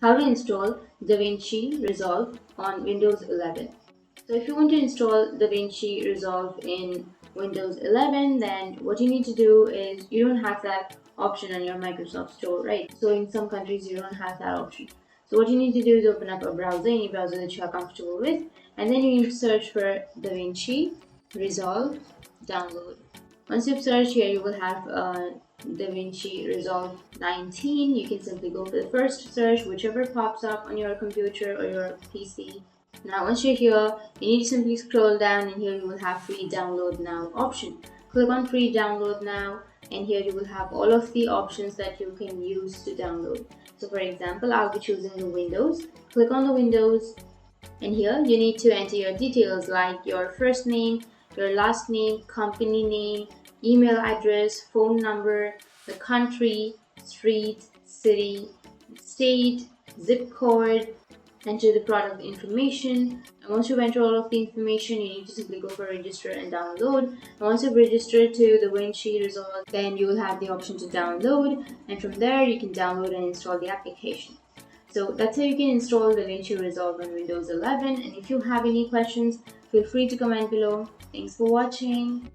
how to install Davinci Resolve on Windows 11. So if you want to install Davinci Resolve in Windows 11, then what you need to do is you don't have that option on your Microsoft Store, right? So in some countries you don't have that option. So what you need to do is open up a browser, any browser that you are comfortable with, and then you need to search for Davinci Resolve download. Once you've searched here, you will have Davinci Resolve 19. You can simply go for the first search, whichever pops up on your computer or your PC. Now once you're here, you need to simply scroll down, and here you will have free download now option. Click on free download now, and here you will have all of the options that you can use to download. So for example, I'll be choosing the Windows. Click on the Windows, and here you need to enter your details like your first name, your last name, company name, email address, phone number, the country, street, city, state, zip code. Enter the product information, and once you enter all of the information, you need to simply go for register and download. And once you've registered to the Davinci Resolve, then you will have the option to download, and from there you can download and install the application. So that's how you can install Davinci Resolve on Windows 11. And if you have any questions, feel free to comment below. Thanks for watching.